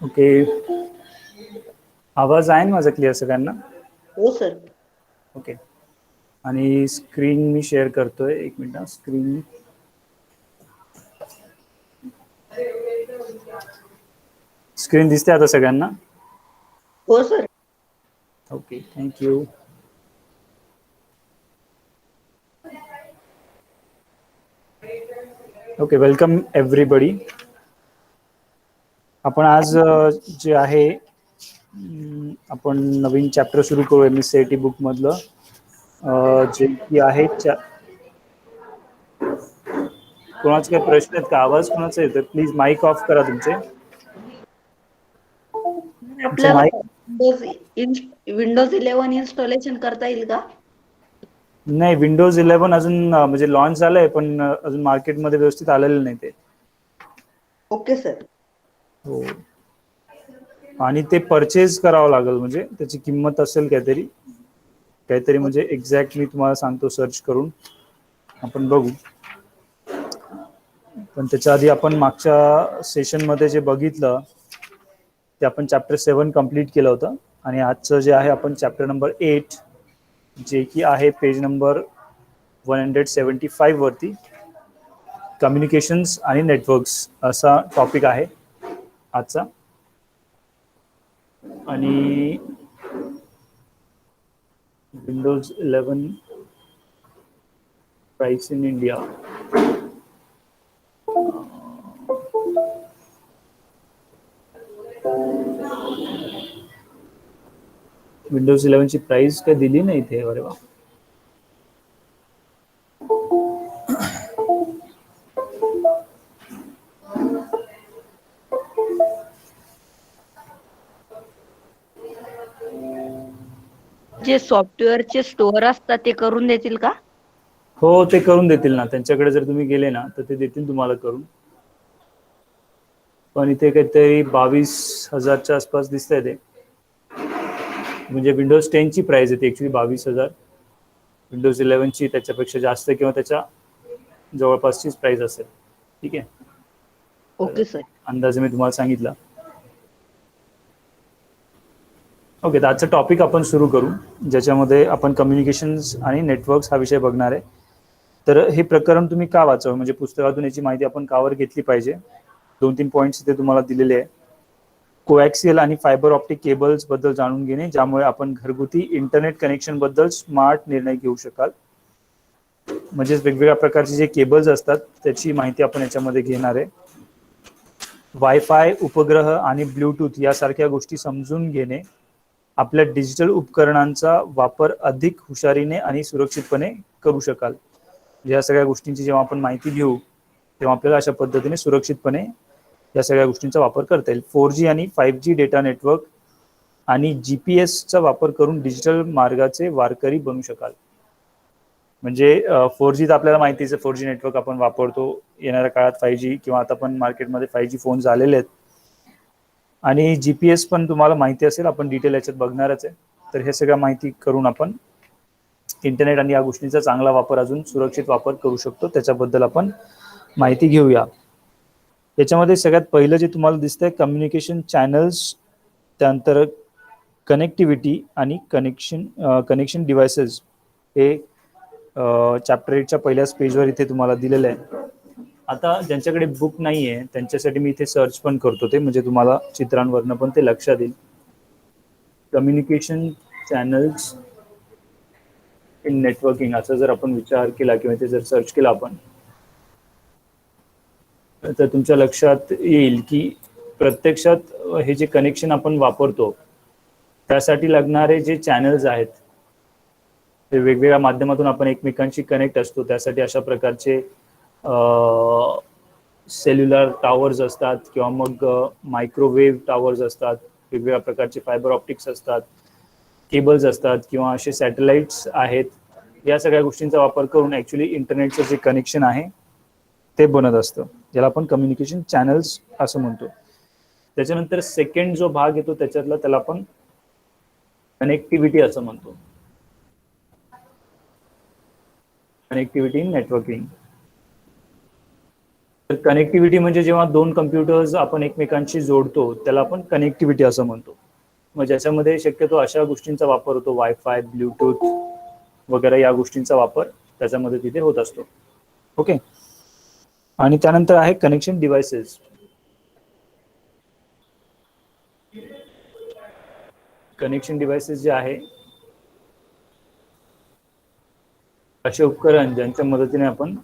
Okay, आवाज आहे ना माझा क्लिअर सगळ्यांना? हो सर. ओके, आणि स्क्रीन मी शेअर करतोय. एक मिनिट, स्क्रीन दिसते आता सगळ्यांना? हो sir. Okay, thank you. Okay, welcome everybody. आपण आज जे आहे आपण नवीन चॅप्टर सुरू करू MSCIT बुक मधलं, जे की आहे कोणाचे काही प्रश्न आहेत का? आवाज कोणाचा येतो? प्लीज माईक ऑफ करा तुमचे. आपल्याला माईक विंडोज 11 इन्स्टॉलेशन करता येईल का? नाही, विंडोज 11 अजून म्हणजे लॉन्च झालंय, पण अजून मार्केटमध्ये व्यवस्थित आलेलं नाही ते. Okay sir. हो, आणि ते परचेज करावं लागेल, म्हणजे त्याची किंमत असेल काहीतरी म्हणजे एक्झॅक्ट मी तुम्हाला सांगतो सर्च करून, आपण बघू. पण त्याच्या आधी आपण मागच्या सेशनमध्ये जे बघितलं ते आपण चॅप्टर 7 कम्प्लीट केलं होतं, आणि आजचं जे आहे आपण चॅप्टर नंबर 8, जे की आहे पेज नंबर 175 वरती, कम्युनिकेशन्स आणि नेटवर्क्स असा टॉपिक आहे आजचा. आणि Windows 11 price in India. Windows 11 ची प्राइस काय दिली नाही इथे. अरे वा. जे सॉफ्टवेअरचे स्टोअर असतात ते करून देतील का? हो, ते करून देतील ना. त्यांच्याकडे जर तुम्ही गेले ना तर ते देतील तुम्हाला करून. पण इथे काहीतरी 22,000च्या आसपास दिसतंय ते. म्हणजे विंडोज 10 ची प्राइस येते ऍक्च्युली 22,000. विंडोज 11 ची त्याच्यापेक्षा जास्त किंवा त्याच्या जवळपासचीच प्राइस असेल. ठीक आहे. Okay sir. अंदाजे मी तुम्हाला सांगितलं. ओके, तर आजचा टॉपिक आपण सुरू करू, ज्याच्यामध्ये आपण कम्युनिकेशन्स आणि नेटवर्क्स हा विषय बघणार आहे. तर हे प्रकरण तुम्ही का वाचावं, म्हणजे पुस्तकातून याची माहिती आपण कावर घेतली पाहिजे. 2-3 पॉईंट्स इथे तुम्हाला दिलेले आहे. कोॲक्सियल आणि फायबर ऑप्टिक केबल्स बद्दल जाणून घेणे, ज्यामुळे आपण घरगुती इंटरनेट कनेक्शन बद्दल स्मार्ट निर्णय घेऊ शकाल. म्हणजे वेगवेगळ्या प्रकारचे जे केबल्स असतात त्याची माहिती आपण याच्यामध्ये घेणार आहे. वायफाय, उपग्रह आणि ब्लूटूथ यासारख्या गोष्टी समजून घेणे, आपल्या डिजिटल उपकरणांचा वापर अधिक हुशारीने आणि सुरक्षितपणे करू शकाल. या सगळ्या गोष्टींची जेव्हा आपण माहिती घेऊ तेव्हा आपल्याला अशा पद्धतीने सुरक्षितपणे या सगळ्या गोष्टींचा वापर करता येईल. 4G आणि 5G डेटा नेटवर्क आणि GPS चा वापर करून डिजिटल मार्गाचे वारकरी बनू शकाल. म्हणजे 4G तर आपल्याला माहितीच आहे, 4G नेटवर्क आपण वापरतो. येणाऱ्या काळात 5G किंवा आता पण मार्केटमध्ये 5G फोन आलेले आहेत. आणि GPS पण तुम्हाला माहिती असेल, आपण डिटेल याच्यात बघणारच आहे. तर हे सगळं माहिती करून आपण इंटरनेट आणि या गोष्टींचा चांगला वापर, अजून सुरक्षित वापर करू शकतो, त्याच्याबद्दल आपण माहिती घेऊया. याच्यामध्ये सगळ्यात पहिलं जे तुम्हाला दिसतंय कम्युनिकेशन चॅनल्स, त्यानंतर कनेक्टिव्हिटी आणि कनेक्शन डिव्हायसेस, हे चॅप्टर 8च्या पहिल्याच पेजवर इथे तुम्हाला दिलेलं आहे. आता ज्यांच्याकडे बुक नाही आहे त्यांच्यासाठी मी इथे सर्च पण करतो ते, म्हणजे तुम्हाला चित्रांवरनं पण ते लक्षात येईल. कम्युनिकेशन चॅनल्स इन नेटवर्किंग असं जर आपण विचार केला किंवा ते जर सर्च केलं आपण, तर तुमच्या लक्षात येईल की प्रत्यक्षात हे जे कनेक्शन आपण वापरतो त्यासाठी लागणारे जे चॅनल्स आहेत ते वेगवेगळ्या माध्यमातून आपण एकमेकांशी कनेक्ट असतो. त्यासाठी अशा प्रकारचे सेल्युलर टावर्स असतात किंवा मग मायक्रोवेव्ह टावर्स असतात, वेगवेगळ्या प्रकारचे फायबर ऑप्टिक्स असतात, केबल्स असतात किंवा असे सॅटेलाइट्स आहेत. या सगळ्या गोष्टींचा वापर करून ॲक्च्युली इंटरनेटचं जे कनेक्शन आहे ते बनत असतं, ज्याला आपण कम्युनिकेशन चॅनल्स असं म्हणतो. त्याच्यानंतर सेकंड जो भाग येतो त्याच्यातला त्याला आपण कनेक्टिव्हिटी असं म्हणतो. Connectivity in networking. तर कनेक्टिव्हिटी म्हणजे जेव्हा दोन कम्प्युटर्स आपण एकमेकांशी जोडतो त्याला आपण कनेक्टिव्हिटी असं म्हणतो. मग ज्याच्यामध्ये शक्यतो अशा गोष्टींचा वापर होतो, वायफाय, ब्लूटूथ वगैरे या गोष्टींचा वापर त्याच्यामध्ये तिथे होत असतो. ओके. आणि त्यानंतर आहे कनेक्शन डिव्हाइसेस. कनेक्शन डिव्हाइसेस जे आहे असे उपकरण ज्यांच्या मदतीने आपण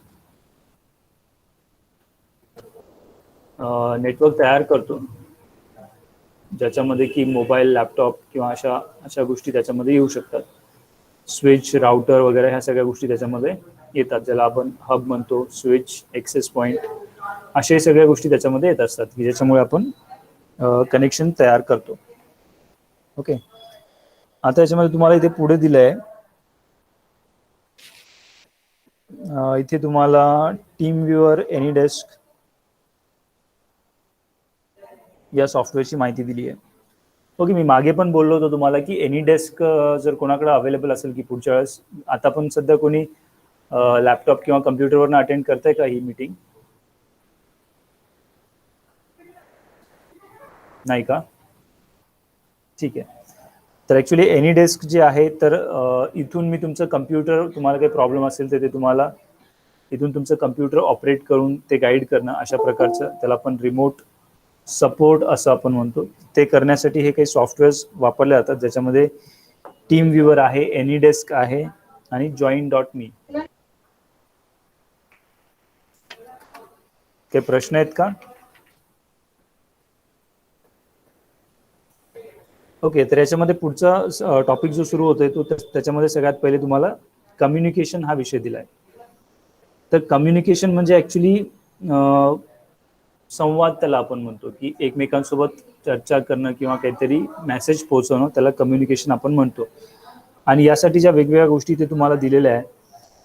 नेटवर्क तयार करतो, ज्याच्यामध्ये की मोबाईल, लॅपटॉप किंवा अशा अशा गोष्टी त्याच्यामध्ये येऊ शकतात. स्विच, राउटर वगैरे ह्या सगळ्या गोष्टी त्याच्यामध्ये येतात, ज्याला आपण हब म्हणतो, स्विच, एक्सेस पॉइंट, अशा सगळ्या गोष्टी त्याच्यामध्ये येत असतात की ज्याच्यामुळे आपण कनेक्शन तयार करतो. ओके. आता याच्यामध्ये तुम्हाला इथे पुढे दिलंय, इथे तुम्हाला टीम व्ह्यूअर, एनीडेस्क या सॉफ्टवेअरची माहिती दिली आहे. ओके. मी मागे पण बोललो होतो तुम्हाला की एनीडेस्क जर कोणाकडे अवेलेबल असेल की पुढच्या वेळेस, आता पण सध्या कोणी लॅपटॉप किंवा कम्प्युटरवरनं अटेंड करताय का ही मीटिंग? नाही का? ठीक आहे. तर ॲक्च्युली एनीडेस्क जे आहे तर इथून मी तुमचं कम्प्युटर, तुम्हाला काही प्रॉब्लेम असेल तर ते तुम्हाला इथून तुमचं कम्प्युटर ऑपरेट करून ते गाईड करणं, अशा प्रकारचं त्याला आपण रिमोट सपोर्ट असं आपण म्हणतो. ते करण्यासाठी हे काही सॉफ्टवेअर्स वापरले जातात, ज्याच्यामध्ये टीम व्ह्यूअर आहे, एनीडेस्क आहे आणि join.me. काही प्रश्न आहेत का? ओके. तर याच्यामध्ये पुढचा टॉपिक जो सुरू होतोय तो त्याच्यामध्ये सगळ्यात पहिले तुम्हाला कम्युनिकेशन हा विषय दिलाय. तर कम्युनिकेशन म्हणजे ॲक्च्युली संवाद त्याला आपण म्हणतो, की एकमेकांसोबत चर्चा करणं किंवा काहीतरी मेसेज पोहोचवणं, त्याला कम्युनिकेशन आपण म्हणतो. आणि यासाठी ज्या वेगवेगळ्या गोष्टी ते तुम्हाला दिलेल्या आहे,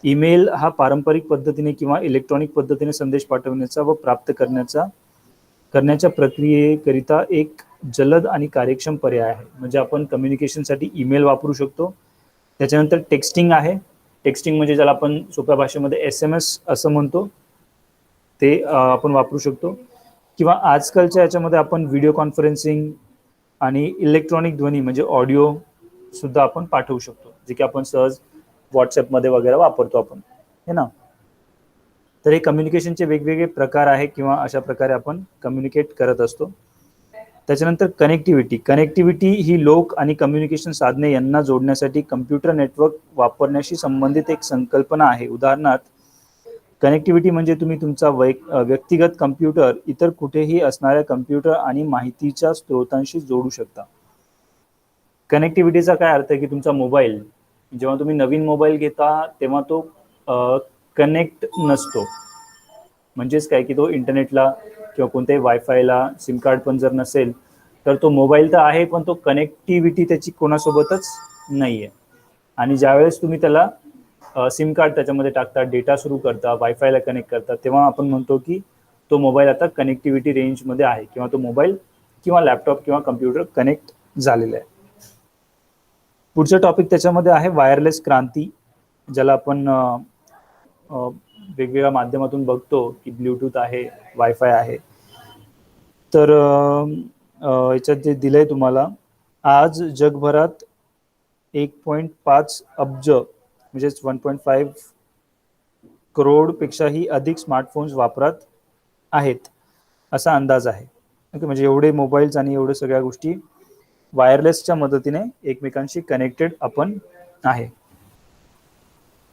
ईमेल हा पारंपरिक पद्धतीने किंवा इलेक्ट्रॉनिक पद्धतीने संदेश पाठवण्याचा व प्राप्त करण्याच्या प्रक्रियेकरिता एक जलद आणि कार्यक्षम पर्याय आहे. म्हणजे आपण कम्युनिकेशनसाठी ईमेल वापरू शकतो. त्याच्यानंतर टेक्स्टिंग आहे. टेक्स्टिंग म्हणजे ज्याला आपण सोप्या भाषेमध्ये SMS असं म्हणतो, ते आपण वापरू शकतो. किंवा आजकालच्या याच्यामध्ये आपण व्हिडिओ कॉन्फरन्सिंग आणि इलेक्ट्रॉनिक ध्वनी म्हणजे ऑडिओ सुद्धा आपण पाठवू शकतो, जे की आपण सहज व्हॉट्सॲपमध्ये वगैरे वापरतो आपण, है ना. तर हे कम्युनिकेशनचे वेगवेगळे प्रकार आहे किंवा अशा प्रकारे आपण कम्युनिकेट करत असतो. त्याच्यानंतर कनेक्टिव्हिटी ही लोक आणि कम्युनिकेशन साधने यांना जोडण्यासाठी कम्प्युटर नेटवर्क वापरण्याशी संबंधित एक संकल्पना आहे. उदाहरणार्थ, कनेक्टिव्हिटी म्हणजे तुम्ही तुमचा व्यक्तिगत कम्प्युटर इतर कुठेही असणाऱ्या कम्प्युटर आणि माहितीच्या स्रोतांशी जोडू शकता. कनेक्टिव्हिटीचा काय अर्थ आहे की तुमचा मोबाईल, जेव्हा तुम्ही नवीन मोबाईल घेता तेव्हा तो कनेक्ट नसतो. म्हणजेच काय की तो इंटरनेटला किंवा कोणत्याही वायफायला, सिम कार्ड पण जर नसेल तर तो मोबाईल तर आहे पण तो कनेक्टिव्हिटी त्याची कोणासोबतच नाही आहे. आणि ज्यावेळेस तुम्ही त्याला सिम कार्ड त्याच्यामध्ये टाकता, डेटा सुरू करता, वायफायला कनेक्ट करता, तेव्हा आपण म्हणतो की तो मोबाईल आता कनेक्टिव्हिटी रेंजमध्ये आहे किंवा तो मोबाईल किंवा लॅपटॉप किंवा कम्प्युटर कनेक्ट झालेला आहे. पुढचं टॉपिक त्याच्यामध्ये आहे वायरलेस क्रांती, ज्याला आपण वेगवेगळ्या माध्यमातून बघतो की ब्लूटूथ आहे, वायफाय आहे. तर याच्यात जे दिलंय तुम्हाला, आज जगभरात 1.5 अब्ज म्हणजेच 1.5 करोडपेक्षाही अधिक स्मार्टफोन्स वापरात आहेत असा अंदाज आहे. ओके. म्हणजे एवढे मोबाईल्स आणि एवढे सगळ्या गोष्टी वायरलेसच्या मदतीने एकमेकांशी कनेक्टेड आपण आहे.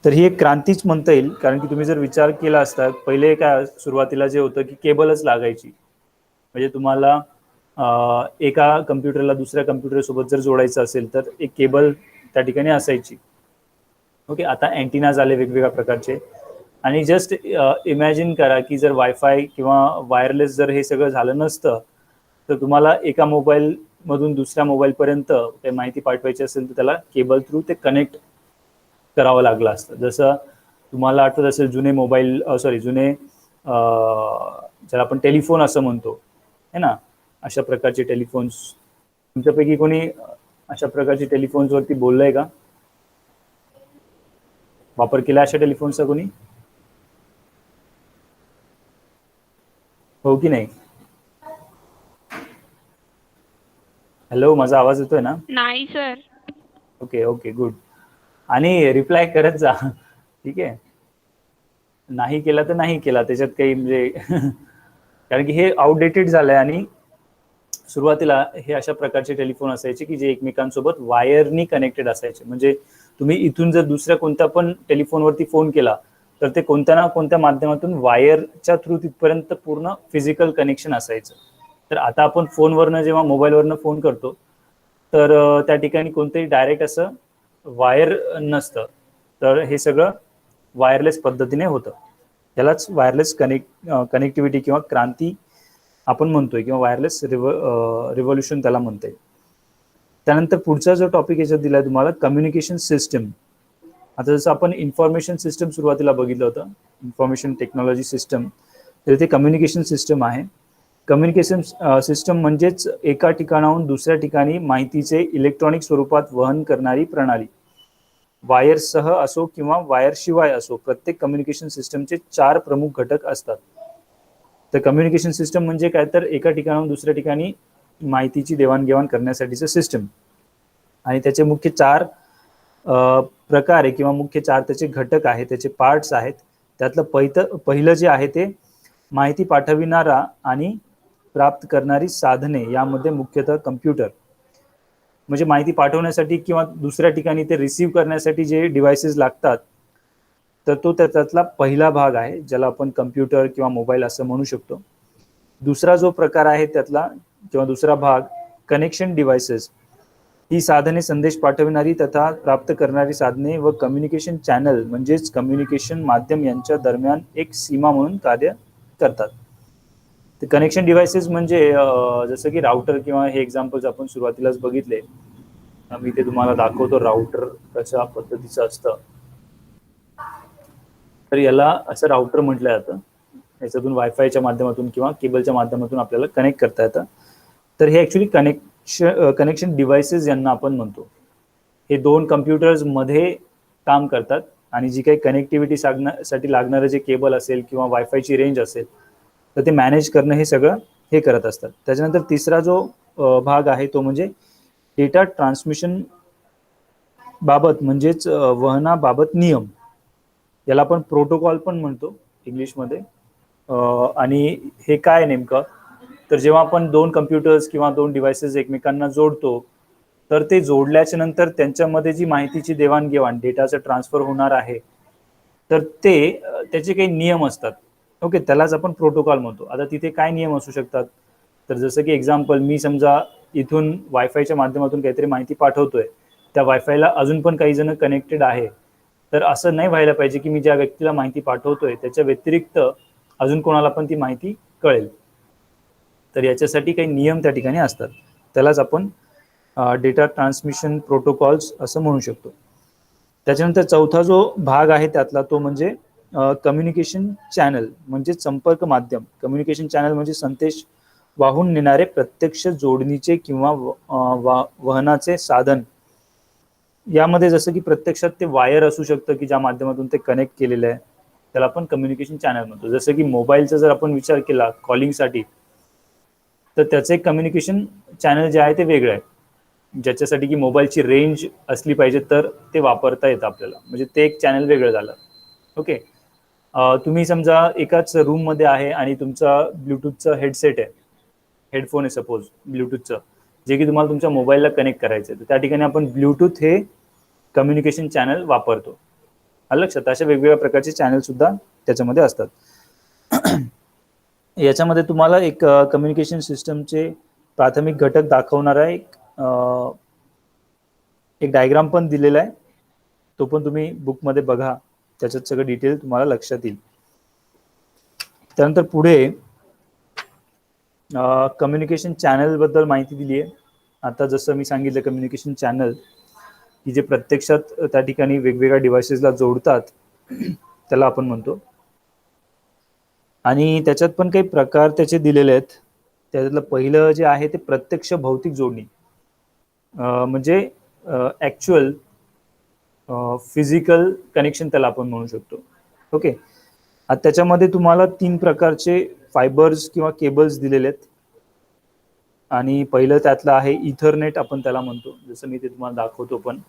तर ही एक क्रांतीच म्हणता येईल, कारण की तुम्ही जर विचार केला असता, पहिले काय सुरुवातीला जे होतं की केबलच लागायची. म्हणजे तुम्हाला एका कम्प्युटरला दुसऱ्या कम्प्युटरसोबत जर जोडायचं असेल तर एक केबल त्या ठिकाणी असायची. ओके. आता अँटिना झाले वेगवेगळ्या प्रकारचे. आणि जस्ट इमॅजिन करा की जर वायफाय किंवा वायरलेस जर हे सगळं झालं नसतं तर तुम्हाला एका मोबाईलमधून दुसऱ्या मोबाईलपर्यंत ते माहिती पाठवायची असेल तर त्याला केबल थ्रू ते कनेक्ट करावं लागलं असतं. जसं तुम्हाला आठवत असेल जुने ज्याला आपण टेलिफोन असं म्हणतो, है ना, अशा प्रकारचे टेलिफोन्स. तुमच्यापैकी कोणी अशा प्रकारचे टेलिफोन्सवरती बोललंय का? वापर केला अशा टेलिफोनचा कोणी? हो की नाही? हॅलो, माझा आवाज येतोय ना? नाही सर. Okay okay good. आणि रिप्लाय करत जा. ठीक आहे, नाही केला तर नाही केला, त्याच्यात काही म्हणजे कारण की हे आउटडेटेड झालंय. आणि सुरुवातीला हे अशा प्रकारचे टेलिफोन असायचे की जे एकमेकांसोबत वायरनी कनेक्टेड असायचे. म्हणजे तुम्ही इथून जर दुसऱ्या कोणत्या पण टेलिफोनवरती फोन केला तर ते कोणत्या ना कोणत्या माध्यमातून वायरच्या थ्रू तिथपर्यंत पूर्ण फिजिकल कनेक्शन असायचं. तर आता आपण फोनवरनं जेव्हा मोबाईलवरनं फोन करतो तर त्या ठिकाणी कोणतंही डायरेक्ट असं वायर नसतं. तर हे सगळं वायरलेस पद्धतीने होतं. त्यालाच वायरलेस कनेक्टिव्हिटी किंवा क्रांती आपण म्हणतोय, किंवा वायरलेस रिव्होल्युशन त्याला म्हणतोय. त्यानंतर पुढचा जो टॉपिक याच्यात दिलाय तुम्हाला, कम्युनिकेशन सिस्टम. आता जसं आपण इन्फॉर्मेशन सिस्टम सुरुवातीला बघितलं होतं, इन्फॉर्मेशन टेक्नॉलॉजी सिस्टम, तर ते कम्युनिकेशन सिस्टम आहे. कम्युनिकेशन सिस्टम म्हणजेच एका ठिकाणाहून दुसऱ्या ठिकाणी माहितीचे इलेक्ट्रॉनिक स्वरूपात वहन करणारी प्रणाली. वायरसह असो किंवा वायरशिवाय असो, प्रत्येक कम्युनिकेशन सिस्टमचे 4 प्रमुख घटक असतात. तर कम्युनिकेशन सिस्टम म्हणजे काय, तर एका ठिकाणाहून दुसऱ्या ठिकाणी माहितीची देवाणघेवाण करण्यासाठीचं सिस्टम. आणि त्याचे मुख्य 4 प्रकार आहे किंवा मुख्य 4 त्याचे घटक आहेत, त्याचे पार्ट्स आहेत. त्यातलं पहिलं जे आहे ते माहिती पाठविणारा आणि प्राप्त करणारी साधने, यामध्ये मुख्यतः कम्प्युटर, म्हणजे माहिती पाठवण्यासाठी किंवा दुसऱ्या ठिकाणी ते रिसीव्ह करण्यासाठी जे डिव्हाइसेस लागतात, तर तो त्याच्यातला पहिला भाग आहे, ज्याला आपण कम्प्युटर किंवा मोबाईल असं म्हणू शकतो. दुसरा जो प्रकार आहे त्यातला किंवा दुसरा भाग, कनेक्शन डिव्हाइसेस. ही साधने संदेश पाठविणारी तथा प्राप्त करणारी साधने व कम्युनिकेशन चॅनल म्हणजेच कम्युनिकेशन माध्यम यांच्या दरम्यान एक सीमा म्हणून कार्य करतात. तर कनेक्शन डिव्हाइसेस म्हणजे जसं की राउटर किंवा हे एक्झाम्पल्स आपण सुरुवातीलाच बघितले. मी ते तुम्हाला दाखवतो राउटर कशा पद्धतीचं असतं. तर याला असं राउटर म्हटलं जातं. याच्यातून वायफायच्या माध्यमातून किंवा केबलच्या माध्यमातून आपल्याला कनेक्ट करता येतं. तर हे ॲक्च्युली कनेक्शन डिव्हाइसेस यांना आपण म्हणतो. हे 2 कम्प्युटर्स मध्ये काम करतात आणि जी काही कनेक्टिव्हिटी साठी लागणारं जे केबल असेल किंवा वायफायची रेंज असेल, तर ते मॅनेज करणं हे सगळं हे करत असतात. त्याच्यानंतर तिसरा जो भाग आहे तो म्हणजे डेटा ट्रान्समिशन बाबत, म्हणजेच वहनाबाबत नियम. याला आपण प्रोटोकॉल पण म्हणतो इंग्लिशमध्ये. आणि हे काय नेमकं, तर जेव्हा आपण 2 कम्प्युटर्स किंवा 2 डिव्हाइसेस एकमेकांना जोडतो, तर ते जोडल्याच्या नंतर त्यांच्यामध्ये जी माहितीची देवाणघेवाण, डेटाचं ट्रान्सफर होणार आहे, तर त्याचे काही नियम असतात. ओके, त्यालाच आपण प्रोटोकॉल म्हणतो. आता तिथे काय नियम असू शकतात, तर जसं की एक्झाम्पल, मी समजा इथून वायफायच्या माध्यमातून काहीतरी माहिती पाठवतोय, त्या वायफायला अजून पण काही जण कनेक्टेड आहे, तर असं नाही व्हायला पाहिजे की मी ज्या व्यक्तीला माहिती पाठवतोय त्याच्या व्यतिरिक्त अजून कोणाला पण ती माहिती कळेल. तर याच्यासाठी काही नियम त्या ठिकाणी असतात. त्यालाच आपण डेटा ट्रान्समिशन प्रोटोकॉल्स असं म्हणू शकतो. त्याच्यानंतर चौथा जो भाग आहे त्यातला तो म्हणजे कम्युनिकेशन चॅनल, म्हणजे संपर्क माध्यम. कम्युनिकेशन चॅनल म्हणजे संदेश वाहून नेणारे प्रत्यक्ष जोडणीचे किंवा वहनाचे साधन. यामध्ये जसं की प्रत्यक्षात ते वायर असू शकतं की ज्या माध्यमातून ते कनेक्ट केलेलं आहे, त्याला आपण कम्युनिकेशन चॅनल म्हणतो. जसं की मोबाईलचा जर आपण विचार केला कॉलिंगसाठी, तर त्याचं एक कम्युनिकेशन चॅनल जे आहे ते वेगळं आहे, ज्याच्यासाठी की मोबाईलची रेंज असली पाहिजे तर ते वापरता येतं आपल्याला, म्हणजे ते एक चॅनल वेगळं झालं. ओके, तुम्ही समजा एकाच रूममध्ये आहे आणि तुमचा ब्लूटूथचा हेडसेट आहे, हेडफोन आहे सपोज ब्लूटूथचं, जे की तुम्हाला तुमच्या मोबाईलला कनेक्ट करायचं आहे, तर त्या ठिकाणी आपण ब्लूटूथ हे कम्युनिकेशन चॅनल वापरतो. आलं लक्षात? अशा वेगवेगळ्या प्रकारचे चॅनल सुद्धा त्याच्यामध्ये असतात. याच्यामध्ये तुम्हाला एक कम्युनिकेशन सिस्टमचे प्राथमिक घटक दाखवणारा एक डायग्राम पण दिलेला आहे, तो पण तुम्ही बुकमध्ये बघा, त्याच्यात सगळं डिटेल तुम्हाला लक्षात येईल. त्यानंतर पुढे कम्युनिकेशन चॅनल बद्दल माहिती दिली आहे. आता जसं मी सांगितलं, कम्युनिकेशन चॅनल की जे प्रत्यक्षात त्या ठिकाणी वेगवेगळ्या डिव्हाइसेसला जोडतात, त्याला आपण म्हणतो. आणि त्याच्यात पण काही प्रकार त्याचे दिलेले आहेत. त्याच्यातलं पहिलं जे आहे ते प्रत्यक्ष भौतिक जोडणी, म्हणजे ॲक्च्युअल फिजिकल कनेक्शन त्याला आपण म्हणू शकतो. ओके, आता त्याच्यामध्ये तुम्हाला 3 प्रकारचे फायबर्स किंवा केबल्स दिलेले आहेत आणि पहिलं त्यातलं आहे इथरनेट, आपण त्याला म्हणतो. जसं मी ते तुम्हाला दाखवतो. पण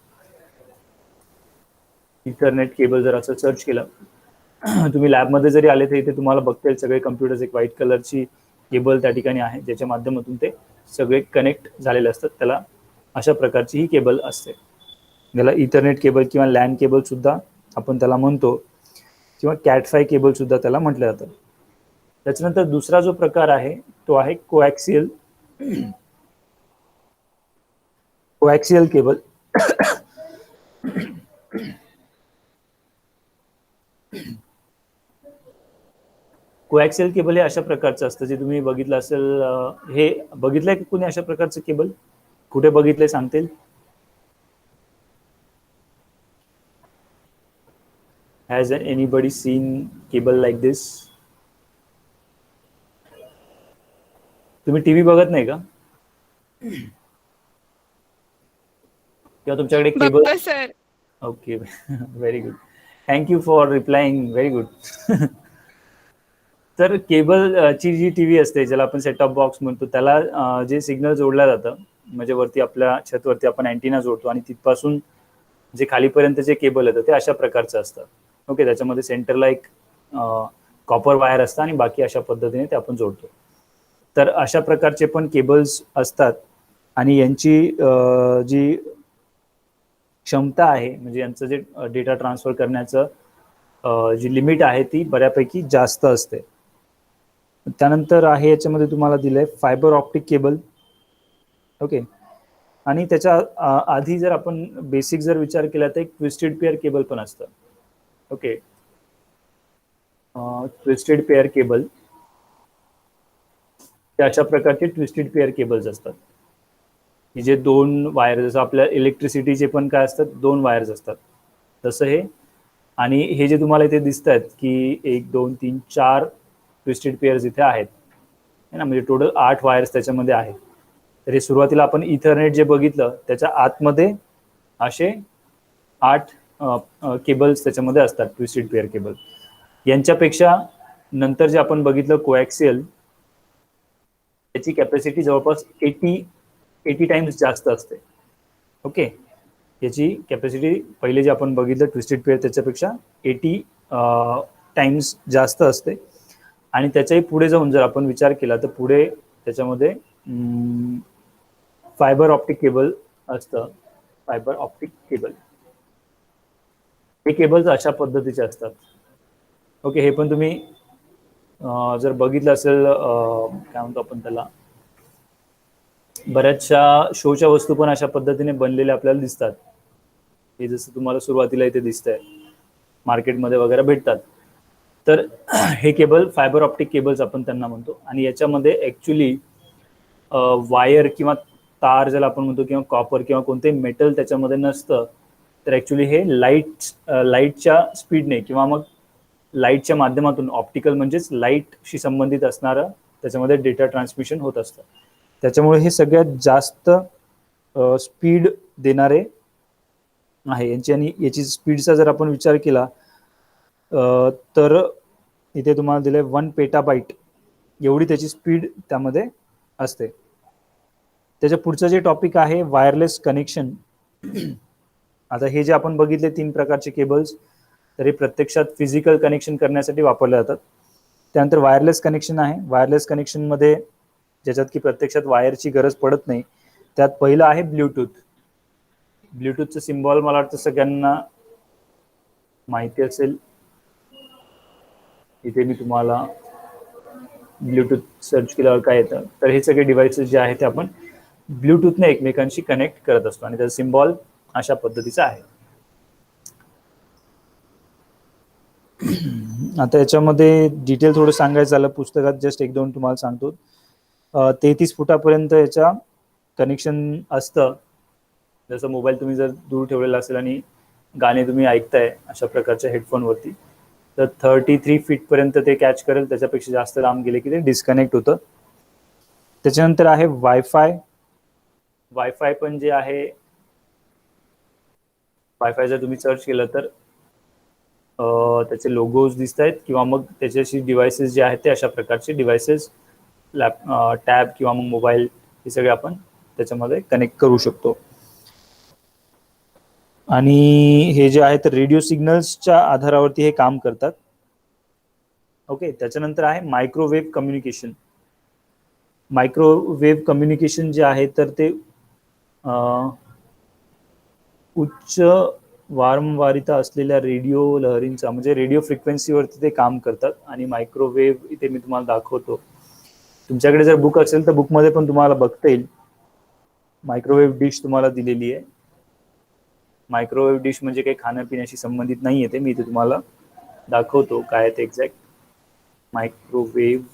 इथरनेट केबल जर असं सर्च केलं तुम्ही लॅबमध्ये जरी आले तर इथे तुम्हाला बघता सगळे कम्प्युटर्स एक व्हाईट कलरची केबल त्या ठिकाणी आहे, ज्याच्या माध्यमातून ते सगळे कनेक्ट झालेले असतात. त्याला अशा प्रकारची ही केबल असते. याला इथरनेट केबल किंवा लॅन केबल सुद्धा आपण त्याला म्हणतो, किंवा कॅट5 केबल सुद्धा त्याला म्हटलं जातं. त्याच्यानंतर दुसरा जो प्रकार आहे तो आहे कोॲक्सियल केबल. कोॲक्सियल केबल हे अशा प्रकारचं असतं, जे तुम्ही बघितलं असेल. हे बघितलंय की कुणी अशा प्रकारचं केबल? कुठे बघितलंय सांगतील? Has anybody seen cable like this? तुम्ही टीव्ही बघत नाही का? किंवा तुमच्याकडे cable? Sir. Okay, very good. Thank you for replying. Very good. तर केबल ची जी टीव्ही असते, ज्याला आपण सेट टॉप बॉक्स म्हणतो, त्याला जे सिग्नल जोडलं जातं, म्हणजे वरती आपल्या छतवरती आपण अँटिना जोडतो आणि तिथपासून जे खालीपर्यंत जे केबल येतं ते अशा प्रकारचं असतं. ओके, त्याच्यामध्ये सेंटरला एक कॉपर वायर असतं आणि बाकी अशा पद्धतीने ते आपण जोडतो. तर अशा प्रकारचे पण केबल्स असतात आणि यांची जी क्षमता आहे, म्हणजे यांचं जे डेटा ट्रान्सफर करण्याचं जी लिमिट आहे ती बऱ्यापैकी जास्त असते. त्यानंतर आहे याच्यामध्ये तुम्हाला दिलंय फायबर ऑप्टिक केबल. ओके, आणि त्याच्या आधी जर आपण बेसिक जर विचार केला तर एक ट्विस्टेड पेअर केबल पण असतं. ओके, ट्विस्टेड पेअर केबल ते अशा प्रकारचे ट्विस्टेड पेअर केबल्स असतात, की जे दोन वायर, जसं आपल्या इलेक्ट्रिसिटीचे पण काय असतात, दोन वायर्स असतात, तसं हे. आणि हे जे तुम्हाला इथे दिसत आहेत की 1 2 3 4 ट्विस्टेड पेअर्स इथे आहेत ना, म्हणजे टोटल 8 वायर्स त्याच्यामध्ये आहेत. तर हे सुरुवातीला आपण इथरनेट जे बघितलं त्याच्या आतमध्ये असे 8 केबल्स त्याच्यामध्ये असतात, ट्विस्टेड पेअर केबल. यांच्यापेक्षा नंतर जे आपण बघितलं कोॲक्सियल, त्याची कॅपॅसिटी जवळपास 80 टाइम्स जास्त असते. ओके, याची कॅपॅसिटी पहिले जे आपण बघितलं ट्विस्टेड पेअर त्याच्यापेक्षा 80 टाइम्स जास्त असते. आणि त्याच्याही पुढे जाऊन जर आपण विचार केला तर पुढे त्याच्यामध्ये फायबर ऑप्टिक केबल असतं. फायबर ऑप्टिक केबल हे केबल्स अशा पद्धतीचे असतात. ओके, हे पण तुम्ही जर बघितलं असेल, काय म्हणतो आपण त्याला, बऱ्याचशा शोच्या वस्तू पण अशा पद्धतीने बनलेल्या आपल्याला दिसतात. हे जसं तुम्हाला सुरुवातीला इथे दिसतंय, मार्केटमध्ये वगैरे भेटतात. तर हे केबल फायबर ऑप्टिक केबल्स आपण त्यांना म्हणतो. आणि याच्यामध्ये ॲक्च्युली वायर किंवा तार ज्याला आपण म्हणतो, किंवा कॉपर किंवा कोणतेही मेटल त्याच्यामध्ये नसतं. तर ॲक्च्युली हे लाईटच्या स्पीडने किंवा मग लाईटच्या माध्यमातून, ऑप्टिकल म्हणजेच लाईटशी संबंधित असणारं त्याच्यामध्ये डेटा ट्रान्समिशन होत असतं. त्याच्यामुळे हे सगळ्यात जास्त स्पीड देणारे आहे यांची. आणि याची स्पीडचा जर आपण विचार केला तर इथे तुम्हाला दिलंय 1 पेटाबाईट एवढी त्याची स्पीड त्यामध्ये असते. त्याच्या पुढचं जे टॉपिक आहे वायरलेस कनेक्शन. आता हे जे आपण बघितले 3 प्रकारचे केबल्स, तर हे प्रत्यक्षात फिजिकल कनेक्शन करण्यासाठी वापरले जातात. त्यानंतर वायरलेस कनेक्शन आहे. वायरलेस कनेक्शनमध्ये ज्याच्यात की प्रत्यक्षात वायरची गरज पडत नाही, त्यात पहिलं आहे ब्ल्यूटूथ. ब्ल्यूटूथचं सिम्बॉल मला वाटतं सगळ्यांना माहिती असेल. इथे मी तुम्हाला ब्ल्यूटूथ सर्च केल्यावर काय येतं, तर हे सगळे डिव्हाइसेस जे आहेत ते आपण ब्ल्यूटूथने एकमेकांशी कनेक्ट करत असतो आणि त्याचा सिम्बॉल अशा पद्धतीचा आहे. आता याच्यामध्ये डिटेल थोडं सांगायचं झालं, पुस्तकात जस्ट 1-2 तुम्हाला सांगतो. 33 फुटापर्यंत याच्या कनेक्शन असतं. जसं मोबाईल तुम्ही जर दूर ठेवलेला असेल आणि गाणे तुम्ही ऐकताय अशा प्रकारच्या हेडफोनवरती, तर 33 फीटपर्यंत ते कॅच करेल. त्याच्यापेक्षा जास्त लांब गेले की ते डिस्कनेक्ट होतं. त्याच्यानंतर आहे वायफाय. वायफाय पण जे आहे, वायफाय जर तुम्ही सर्च केलं तर त्याचे लोगोज दिसत आहेत किंवा मग त्याच्याशी डिव्हायसेस जे आहेत ते अशा प्रकारचे डिव्हायसेस टॅब किंवा मग मोबाईल हे सगळे आपण त्याच्यामध्ये कनेक्ट करू शकतो. आणि हे जे आहे तर रेडिओ सिग्नल्सच्या आधारावरती हे काम करतात. ओके, त्याच्यानंतर आहे मायक्रोवेव्ह कम्युनिकेशन. मायक्रोवेव्ह कम्युनिकेशन जे आहे तर ते उच्च वारंवारिता असलेल्या रेडिओ लहरींचा म्हणजे रेडिओ फ्रिक्वेन्सीवरती ते काम करतात. आणि मायक्रोवेव्ह इथे मी तुम्हाला दाखवतो. तुमच्याकडे जर बुक असेल तर बुकमध्ये पण तुम्हाला बघता येईल. मायक्रोवेव्ह डिश तुम्हाला दिलेली आहे. मायक्रोवेव्ह डिश म्हणजे काही खाण्यापिण्याशी संबंधित नाही आहे ते, मी इथे तुम्हाला दाखवतो काय ते एक्झॅक्ट. मायक्रोवेव्ह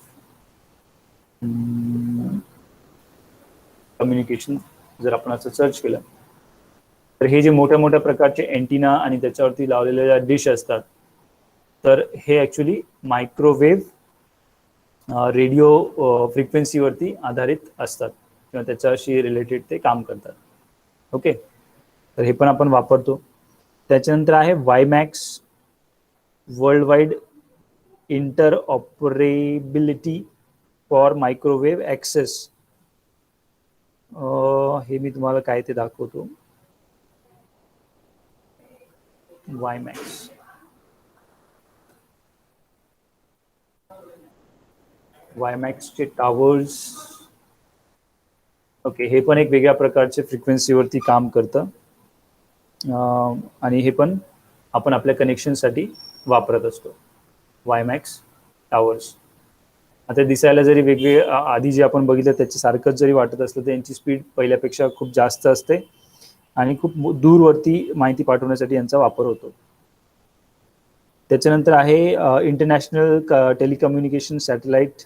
कम्युनिकेशन जर आपण असं सर्च केलं तर हे जे मोठ्या मोठ्या प्रकारचे अँटिना आणि त्याच्यावरती लावलेल्या ज्या डिश असतात तर हे ॲक्च्युली मायक्रोवेव्ह रेडिओ फ्रिक्वेन्सीवरती आधारित असतात किंवा त्याच्याशी रिलेटेड ते काम करतात. ओके, तर हे पण आपण वापरतो. त्याच्यानंतर आहे WiMAX, world wide interoperability for microwave access. हे मी तुम्हाला काय ते दाखवतो. वायमॅक्स, वायमॅक्सचे टावर्स. ओके, हे पण एक वेगळ्या प्रकारचे फ्रिक्वेन्सीवरती काम करतं. आणि हे पण आपण आपल्या कनेक्शनसाठी वापरत असतो. वायमॅक्स टावर्स आता दिसायला जरी वेगळे आधी जे आपण बघितलं त्याच्यासारखंच जरी वाटत असलं तर यांची स्पीड पहिल्यापेक्षा खूप जास्त असते आणि खूप दूरवरती माहिती पाठवण्यासाठी यांचा वापर होतो. त्याच्यानंतर आहे इंटरनॅशनल टेलिकम्युनिकेशन सॅटेलाइट.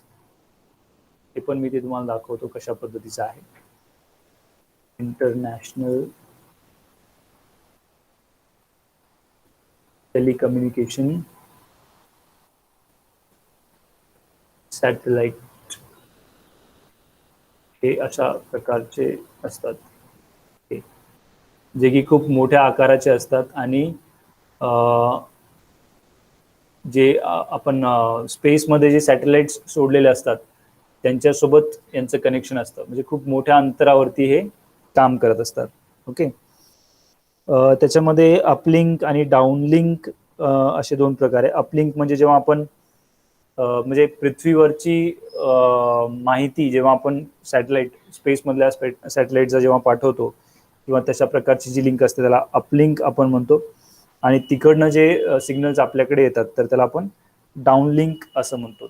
हे पण मी ते तुम्हाला दाखवतो कशा पद्धतीचं आहे. इंटरनॅशनल टेलिकम्युनिकेशन सॅटेलाइट हे अशा प्रकारचे असतात जे की खूप मोठ्या आकाराचे असतात आणि जे आपण स्पेसमध्ये जे सॅटेलाइट्स सोडलेले असतात त्यांच्यासोबत यांचं कनेक्शन असतं. म्हणजे खूप मोठ्या अंतरावरती हे काम करत असतात. ओके, त्याच्यामध्ये अपलिंक आणि डाऊनलिंक असे दोन प्रकार आहे. अपलिंक म्हणजे जेव्हा आपण म्हणजे पृथ्वीवरची माहिती जेव्हा आपण सॅटेलाइट स्पेसमधल्या सॅटेलाइटचा जेव्हा पाठवतो किंवा तशा प्रकारची जी लिंक असते त्याला अपलिंक आपण म्हणतो. आणि तिकडनं जे सिग्नल्स आपल्याकडे येतात तर त्याला आपण डाऊनलिंक असं म्हणतो.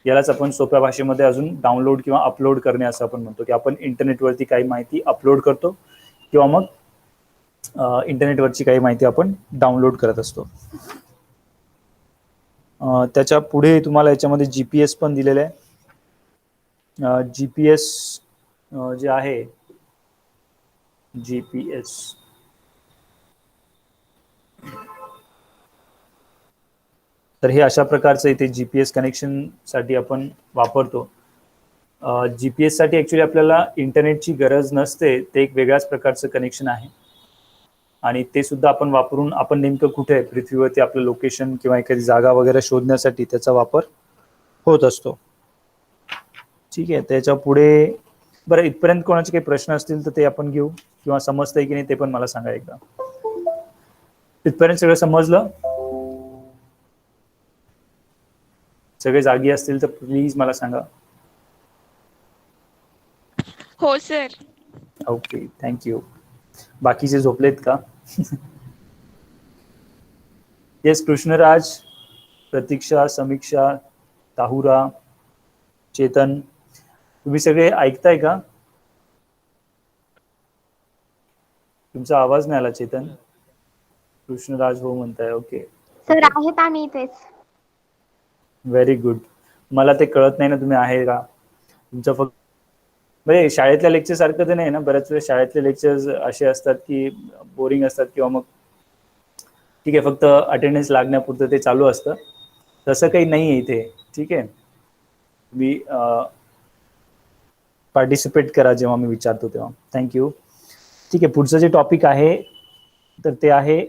यालाच आपण सोप्या भाषेमध्ये अजून डाउनलोड किंवा अपलोड करणे असं आपण म्हणतो की आपण इंटरनेटवरती काही माहिती अपलोड करतो किंवा मग इंटरनेटवरची काही माहिती आपण डाउनलोड करत असतो. त्याच्या पुढे तुम्हाला याच्यामध्ये GPS पण दिलेलं आहे. GPS जे आहे GPS तर हे अशा प्रकारचं इथे GPS कनेक्शनसाठी आपण वापरतो. GPS साठी ॲक्च्युली आपल्याला इंटरनेटची गरज नसते, ते एक वेगळ्याच प्रकारचं कनेक्शन आहे आणि ते सुद्धा आपण वापरून आपण नेमकं कुठे आहे पृथ्वीवरती आपलं लोकेशन किंवा एखादी जागा वगैरे शोधण्यासाठी त्याचा वापर होत असतो. ठीक आहे, त्याच्या पुढे बरं इथपर्यंत कोणाचे काही प्रश्न असतील तर ते आपण घेऊ किंवा समजतंय की नाही ते पण मला सांगा एकदा. इथपर्यंत सगळं समजलं? सगळे जागी असतील तर प्लीज मला सांगा. हो सर. Okay, thank you. बाकीचे झोपलेत का? येस, कृष्णराज, प्रतीक्षा, समीक्षा, ताहुरा, चेतन, तुम्ही सगळे ऐकताय का? तुमचा आवाज नाही आला. चेतन, कृष्णराज हो म्हणताय. ओके सर आहेत आम्ही इथेच. Very good. मला ते कळत नाही ना तुम्ही आहे का. तुमचं फक्त म्हणजे शाळेतल्या लेक्चर सारखं तर नाही ना. बऱ्याच वेळेस शाळेतले लेक्चर्स असे असतात की बोरिंग असतात किंवा मग ठीक आहे फक्त अटेंडन्स लागण्यापुरतं ते चालू असतं. तसं काही नाही आहे इथे. ठीक आहे, तुम्ही पार्टिसिपेट करा जेव्हा मी विचारतो तेव्हा. थँक्यू. ठीक आहे, पुढचं जे टॉपिक आहे तर ते आहे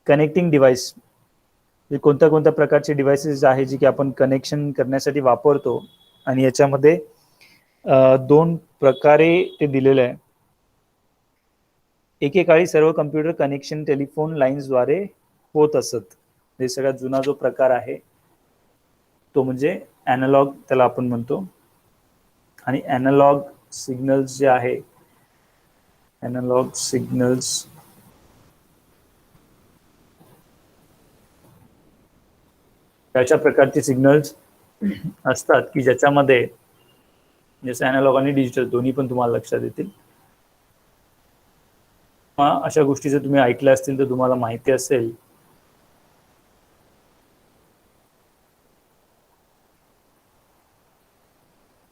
कनेक्टिंग डिव्हाइस. कोणत्या कोणत्या प्रकारचे डिव्हाइसेस आहे जे की आपण कनेक्शन करण्यासाठी वापरतो, आणि याच्यामध्ये दोन प्रकारे ते दिलेलं आहे. एकेकाळी सर्व कम्प्युटर कनेक्शन टेलिफोन लाईन्सद्वारे होत असत. हे सगळ्यात जुना जो प्रकार आहे तो म्हणजे ॲनालॉग त्याला आपण म्हणतो. आणि ॲनालॉग सिग्नल्स जे आहे, ॲनालॉग सिग्नल्स अशा प्रकारचे सिग्नल्स असतात की ज्याच्यामध्ये जसं ॲनालॉग आणि डिजिटल दोन्ही पण तुम्हाला लक्षात येतील. अशा गोष्टी जर तुम्ही ऐकल्या असतील तर तुम्हाला माहिती असेल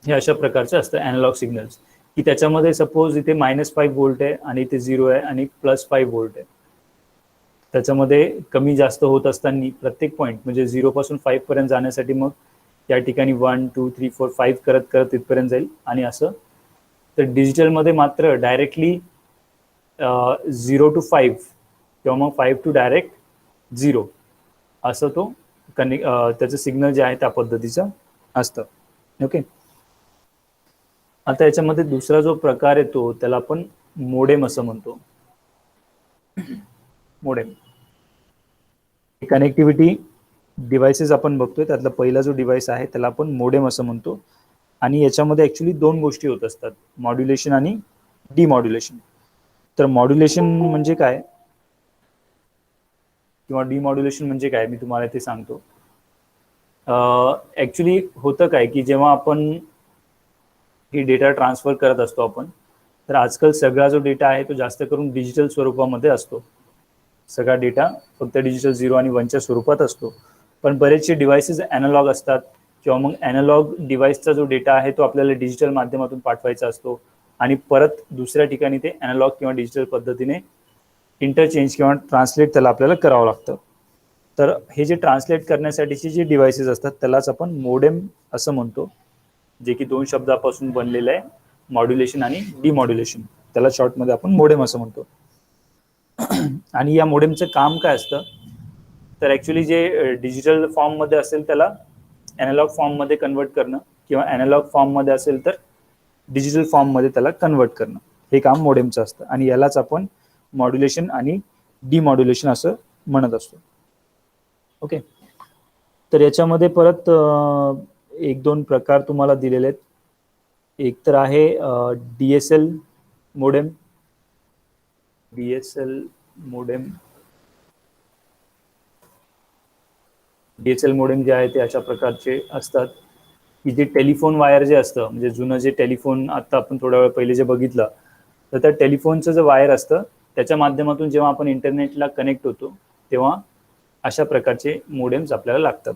हे अशा प्रकारचे असतं ॲनालॉग सिग्नल्स, की त्याच्यामध्ये सपोज इथे -5 व्होल्ट आहे आणि इथे 0 आहे आणि +5 व्होल्ट आहे. त्याच्यामध्ये कमी जास्त होत असताना प्रत्येक पॉईंट म्हणजे 0 पासून 5 पर्यंत जाण्यासाठी मग या ठिकाणी 1 2 3 4 5 करत करत तिथपर्यंत जाईल आणि असं. तर डिजिटलमध्ये मात्र डायरेक्टली 0 to 5 किंवा मग 5 to डायरेक्ट 0 असं तो त्याचं सिग्नल जे आहे त्या पद्धतीचं असतं. ओके. आता याच्यामध्ये दुसरा जो प्रकार येतो त्याला आपण मोडेम असं म्हणतो. मोडेम कनेक्टिव्हिटी डिव्हाइसेस आपण बघतोय, त्यातला पहिला जो डिव्हाइस आहे त्याला आपण मोडेम असं म्हणतो. आणि याच्यामध्ये ॲक्च्युली दोन गोष्टी होत असतात, मॉड्युलेशन आणि डिमॉड्युलेशन. तर मॉड्युलेशन म्हणजे काय किंवा डिमॉड्युलेशन म्हणजे काय मी तुम्हाला ते सांगतो. ॲक्च्युली होतं काय की जेव्हा आपण ही डेटा ट्रान्सफर करत असतो आपण, तर आजकाल सगळा जो डेटा आहे तो जास्त करून डिजिटल स्वरूपामध्ये असतो. सगळा डेटा फक्त डिजिटल 0 आणि 1च्या स्वरूपात असतो. पण बरेचसे डिव्हाइसेस ॲनालॉग असतात किंवा मग ॲनालॉग डिव्हाइसचा जो डेटा आहे तो आपल्याला डिजिटल माध्यमातून पाठवायचा असतो आणि परत दुसऱ्या ठिकाणी ते ॲनालॉग किंवा डिजिटल पद्धतीने इंटरचेंज किंवा ट्रान्सलेट त्याला आपल्याला करावं लागतं. तर हे जे ट्रान्सलेट करण्यासाठीचे जे डिव्हाइसेस असतात त्यालाच आपण मोडेम असं म्हणतो, जे की दोन शब्दापासून बनलेलं आहे, मॉड्युलेशन आणि डिमॉड्युलेशन. त्याला शॉर्टमध्ये आपण मोडेम असं म्हणतो. आणि या मोडेमचं काम काय असतं, तर ॲक्च्युली जे डिजिटल फॉर्ममध्ये असेल त्याला ॲनालॉग फॉर्ममध्ये कन्वर्ट करणं किंवा ॲनालॉग फॉर्ममध्ये असेल तर डिजिटल फॉर्ममध्ये त्याला कन्वर्ट करणं, हे काम मोडेमचं असतं. आणि यालाच आपण मॉड्युलेशन आणि डिमॉड्युलेशन असं म्हणत असतो. ओके. तर याच्यामध्ये परत एक दोन प्रकार तुम्हाला दिलेले आहेत. एक तर आहे DSL मोडेम. DSL मोडेम जे आहे ते अशा प्रकारचे असतात की जे टेलिफोन वायर जे असतं, म्हणजे जुनं जे टेलिफोन आता आपण थोड्या वेळ पहिले जे बघितलं, तर त्या टेलिफोनचं जे वायर असतं त्याच्या माध्यमातून जेव्हा आपण इंटरनेटला कनेक्ट होतो तेव्हा अशा प्रकारचे मोडेम्स आपल्याला लागतात.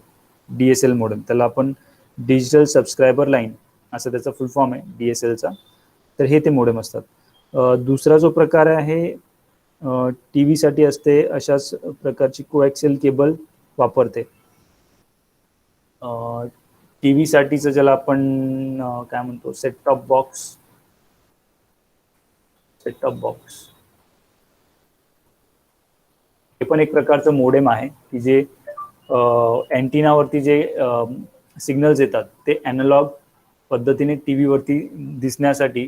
DSL मोडेम, त्याला आपण डिजिटल सबस्क्रायबर लाईन असं त्याचा फुल फॉर्म आहे DSLचा. तर हे ते मोडेम असतात. दुसरा जो प्रकार आहे टी व्हीसाठी असते, अशाच प्रकारची कोएक्सियल केबल वापरते. टी व्हीसाठीचं ज्याला आपण काय म्हणतो, सेट टॉप बॉक्स. हे पण एक प्रकारचं मोडेम आहे की जे अँटिनावरती जे सिग्नल्स येतात ते ॲनालॉग पद्धतीने टी व्हीवरती दिसण्यासाठी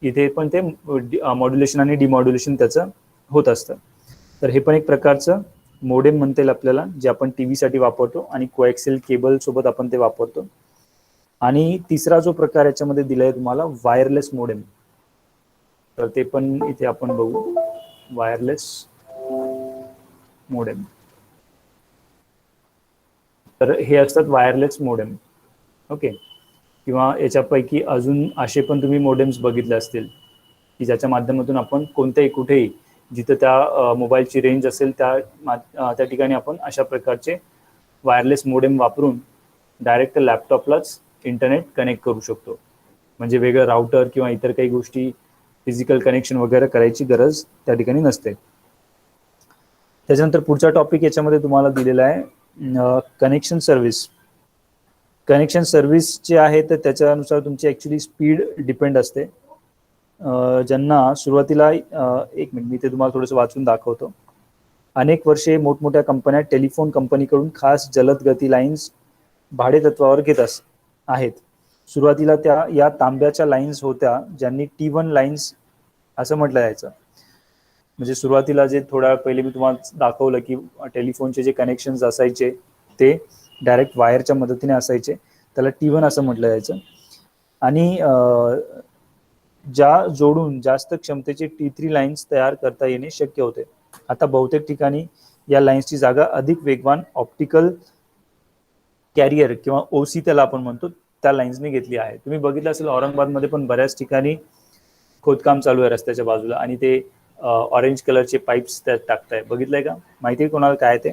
इथे पण ते मॉड्युलेशन आणि डिमॉड्युलेशन त्याचं होत असतं. तर हे पण एक प्रकारचं मोडेम म्हणता येईल आपल्याला, जे आपण टी व्हीसाठी वापरतो आणि कोएक्सियल केबल सोबत आपण ते वापरतो. आणि तिसरा जो प्रकार याच्यामध्ये दिला आहे तुम्हाला, वायरलेस मोडेम. तर ते पण इथे आपण बघू, वायरलेस मोडेम. तर हे असतात वायरलेस मोडेम. ओके. किंवा याच्यापैकी अजून असे पण तुम्ही मोडेम्स बघितले असतील की ज्याच्या माध्यमातून आपण कोणत्याही कुठेही जिथं त्या मोबाईलची रेंज असेल त्या ठिकाणी आपण अशा प्रकारचे वायरलेस मोडेम वापरून डायरेक्ट लॅपटॉपलाच इंटरनेट कनेक्ट करू शकतो. म्हणजे वेगळं राउटर किंवा इतर काही गोष्टी फिजिकल कनेक्शन वगैरे करायची गरज त्या ठिकाणी नसते. त्याच्यानंतर पुढचा टॉपिक याच्यामध्ये तुम्हाला दिलेला आहे कनेक्शन सर्व्हिस. कनेक्शन सर्व्हिस जे आहे तर त्याच्यानुसार तुमची ॲक्च्युली स्पीड डिपेंड असते. ज्यांना सुरुवातीला एक मिनिट मी ते तुम्हाला थोडंसं वाचून दाखवतो. अनेक वर्षे मोठमोठ्या कंपन्या टेलिफोन कंपनीकडून खास जलद गती लाईन्स भाडे तत्वावर घेत आहेत. सुरुवातीला त्या या तांब्याच्या लाईन्स होत्या, ज्यांनी T1 लाईन्स असं म्हटलं जायचं. म्हणजे सुरुवातीला जे थोड्या वेळ पहिले मी तुम्हाला दाखवलं की टेलिफोनचे जे कनेक्शन्स असायचे ते डायरेक्ट वायरच्या मदतीने असायचे, त्याला T1 असं म्हटलं जायचं. आणि ज्या जोडून जास्त क्षमतेचे T3 लाईन्स तयार करता येणे शक्य होते. आता बहुतेक ठिकाणी या लाईन्सची जागा अधिक वेगवान ऑप्टिकल कॅरियर किंवा ओसी त्याला आपण म्हणतो त्या लाईन्सने घेतली आहे. तुम्ही बघितलं असेल औरंगाबादमध्ये पण बऱ्याच ठिकाणी खोदकाम चालू आहे रस्त्याच्या बाजूला आणि ते ऑरेंज कलरचे पाईप्स त्यात टाकताय. बघितलंय का? माहितीये कोणाला काय ते?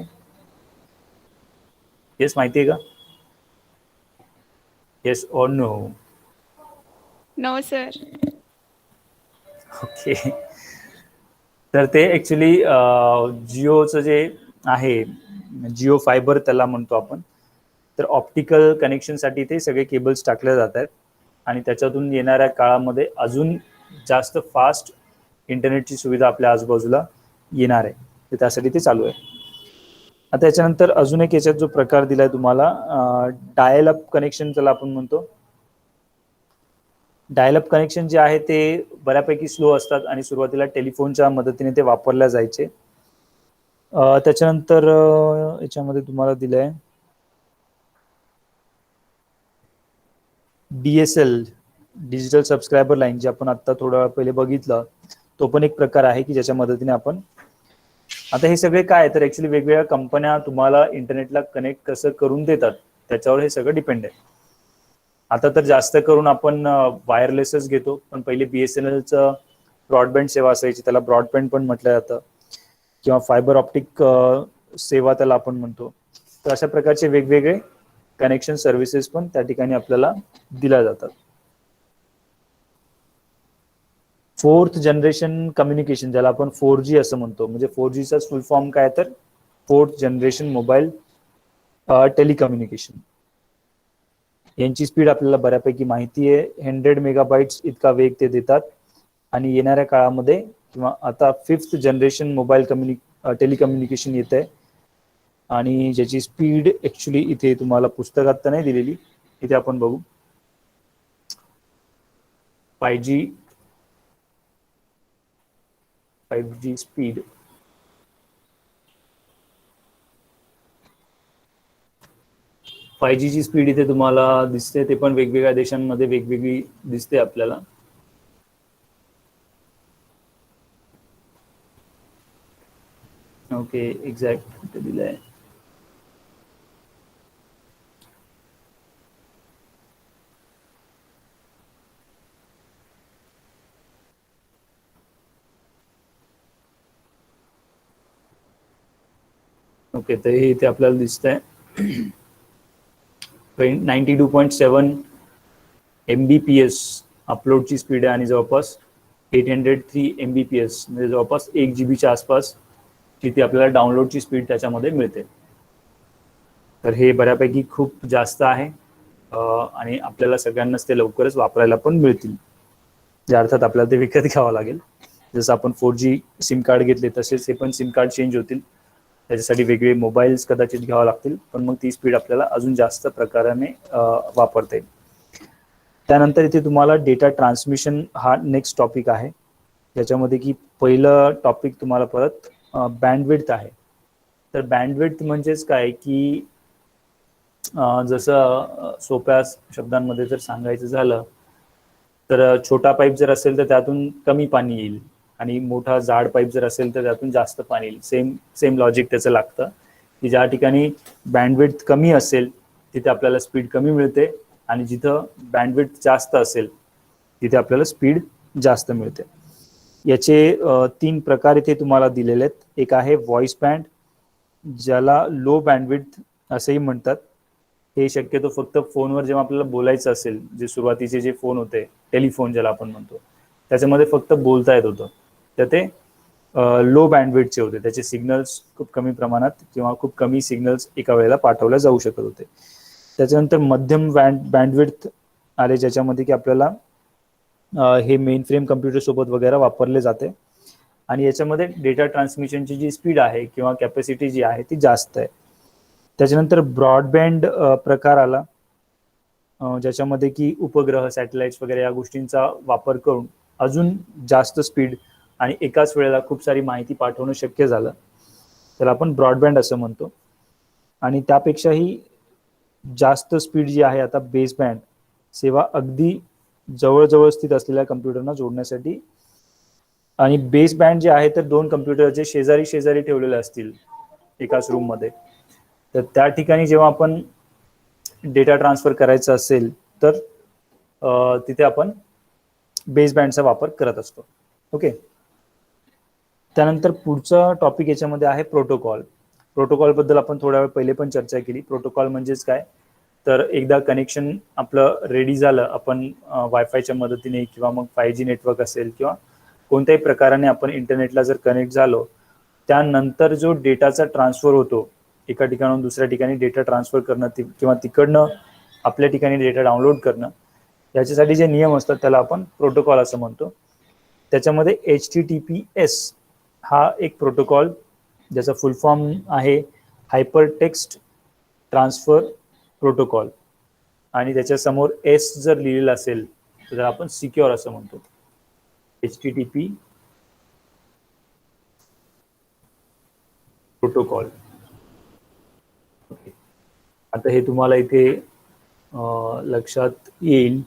येस, माहितीये का? Yes or no? No sir. Okay. तर ते ॲक्च्युली जिओचं जे आहे, जिओ फायबर त्याला म्हणतो आपण, तर ऑप्टिकल कनेक्शनसाठी ते सगळे केबल्स टाकले जात आहेत आणि त्याच्यातून येणाऱ्या काळामध्ये अजून जास्त फास्ट इंटरनेटची सुविधा आपल्या आजूबाजूला येणार आहे, तर त्यासाठी ते चालू आहे. आता याच्यानंतर अजून एक याच्यात जो प्रकार दिलाय तुम्हाला, डायल अप कनेक्शन त्याला आपण म्हणतो. डायल अप कनेक्शन जे आहे ते बऱ्यापैकी स्लो असतात आणि सुरुवातीला टेलिफोनच्या मदतीने ते वापरल्या जायचे. त्याच्यानंतर याच्यामध्ये तुम्हाला दिलंय DSL, डिजिटल सबस्क्रायबर लाईन, जे आपण आता थोडा पहिले बघितलं, तो पण एक प्रकार आहे की ज्याच्या मदतीने आपण, आता हे सगळे काय तर ऍक्च्युली वेगवेगळ्या कंपन्या तुम्हाला इंटरनेटला कनेक्ट कसं करून देतात त्याच्यावर हे सगळं डिपेंड आहे. आता तर जास्त करून आपण वायरलेसच घेतो, पण पहिले BSNLचं ब्रॉडबँड सेवा असायची, त्याला ब्रॉडबँड पण म्हटलं जातं, किंवा फायबर ऑप्टिक सेवा त्याला आपण म्हणतो. तर अशा प्रकारचे वेगवेगळे कनेक्शन सर्व्हिसेस पण त्या ठिकाणी आपल्याला दिल्या जातात. 4th जनरेशन कम्युनिकेशन, ज्याला आपण 4G असं म्हणतो, म्हणजे 4Gचा फुल फॉर्म काय तर 4th जनरेशन मोबाईल टेलिकम्युनिकेशन. यांची स्पीड आपल्याला बऱ्यापैकी माहिती आहे, 100 मेगाबाइट्स इतका वेग ते देतात. आणि येणाऱ्या काळामध्ये किंवा आता 5th जनरेशन मोबाईल टेलिकम्युनिकेशन येत आहे आणि ज्याची स्पीड ऍक्च्युली इथे तुम्हाला पुस्तकात तर नाही दिलेली, इथे आपण बघू 5G स्पीड. ची स्पीड इथे तुम्हाला दिसते, ते पण वेगवेगळ्या देशांमध्ये वेगवेगळी दिसते आपल्याला. ओके, एक्झॅक्ट दिलंय. ओके, तर हे इथे आपल्याला दिसतंय 92.7 Mbps अपलोडची स्पीड आहे आणि जवळपास 803 Mbps म्हणजे जवळपास 1 GB आसपास तिथे आपल्याला डाउनलोडची स्पीड त्याच्यामध्ये मिळते. तर हे बऱ्यापैकी खूप जास्त आहे आणि आपल्याला सगळ्यांनाच ते लवकरच वापरायला पण मिळतील. ज्या अर्थात आपल्याला ते विकत घ्यावं लागेल. जसं आपण 4G सिम कार्ड घेतले तसेच हे पण सिम कार्ड चेंज होतील, त्याच्यासाठी वेगळे मोबाईल्स कदाचित घ्यावं लागतील, पण मग ती स्पीड आपल्याला अजून जास्त प्रकाराने वापरता येईल. त्यानंतर इथे तुम्हाला डेटा ट्रान्समिशन हा नेक्स्ट टॉपिक आहे, ज्याच्यामध्ये की पहिलं टॉपिक तुम्हाला परत बँडविड्थ आहे. तर बँडविड्थ म्हणजेच काय की जसं सोप्या शब्दांमध्ये जर सांगायचं झालं तर छोटा पाईप जर असेल तर त्यातून कमी पाणी येईल आणि मोठा जाड पाईप जर असेल तर त्यातून जास्त पाणी येईल. सेम लॉजिक त्याचं लागतं की ज्या ठिकाणी बँडविड्थ कमी असेल तिथे आपल्याला स्पीड कमी मिळते आणि जिथं बँडविड्थ जास्त असेल तिथे आपल्याला स्पीड जास्त मिळते. याचे 3 प्रकार इथे तुम्हाला दिलेले आहेत. एक आहे व्हॉइस बँड, ज्याला लो बँडविड्थ असंही म्हणतात. हे शक्यतो फक्त फोनवर जेव्हा आपल्याला बोलायचं असेल, जे सुरुवातीचे जे फोन होते टेलिफोन ज्याला आपण म्हणतो, त्याच्यामध्ये फक्त बोलता येत होतं, तर ते लो बँडविड्थचे होते. त्याचे सिग्नल्स खूप कमी प्रमाणात किंवा खूप कमी सिग्नल्स एका वेळेला पाठवल्या जाऊ शकत होते. त्याच्यानंतर मध्यम बँडविड्थ आले, ज्याच्यामध्ये की आपल्याला हे मेन फ्रेम कम्प्युटर सोबत वगैरे वापरले जाते. आणि याच्यामध्ये डेटा ट्रान्समिशनची जी स्पीड आहे किंवा कॅपॅसिटी जी आहे ती जास्त आहे. त्याच्यानंतर ब्रॉडबँड प्रकार आला, ज्याच्यामध्ये की उपग्रह, सॅटेलाइट्स वगैरे या गोष्टींचा वापर करून अजून जास्त स्पीड आणि एकाच वेळेला खूप सारी माहिती पाठवणं शक्य झालं, त्याला आपण ब्रॉडबँड असं म्हणतो. आणि त्यापेक्षाही जास्त स्पीड जी आहे आता बेस बँड सेवा अगदी जवळजवळ स्थित असलेल्या कम्प्युटरना जोडण्यासाठी. आणि बेस बँड जे आहे तर दोन कम्प्युटरचे शेजारी शेजारी ठेवलेले असतील एकाच रूममध्ये, तर त्या ठिकाणी जेव्हा आपण डेटा ट्रान्सफर करायचा असेल तर तिथे आपण बेस बँडचा वापर करत असतो. ओके. त्यानंतर पुढचा टॉपिक याच्यामध्ये आहे प्रोटोकॉल. प्रोटोकॉल बद्दल आपण थोड्या वेळ पहिले पण चर्चा केली. प्रोटोकॉल म्हणजेच काय, तर एकदा कनेक्शन आपलं रेडी झालं, आपण वायफायच्या मदतीने किंवा मग 5G नेटवर्क असेल किंवा कोणत्याही प्रकाराने आपण इंटरनेटला जर कनेक्ट झालो, त्यानंतर जो डेटाचा ट्रान्सफर होतो, एका ठिकाणाहून दुसऱ्या ठिकाणी डेटा ट्रान्सफर करणं किंवा तिकडनं आपल्या ठिकाणी डेटा डाउनलोड करणं, याच्यासाठी जे नियम असतात त्याला आपण प्रोटोकॉल असं म्हणतो. त्याच्यामध्ये HTTPS हा एक प्रोटोकॉल, ज्याचा फुल फॉर्म आहे हायपर टेक्स्ट ट्रान्सफर प्रोटोकॉल, आणि त्याच्यासमोर एस जर लिहिलेलं असेल तर आपण सिक्युअर असं म्हणतो. HTTP protocol. ओके. आता हे तुम्हाला इथे लक्षात येईल.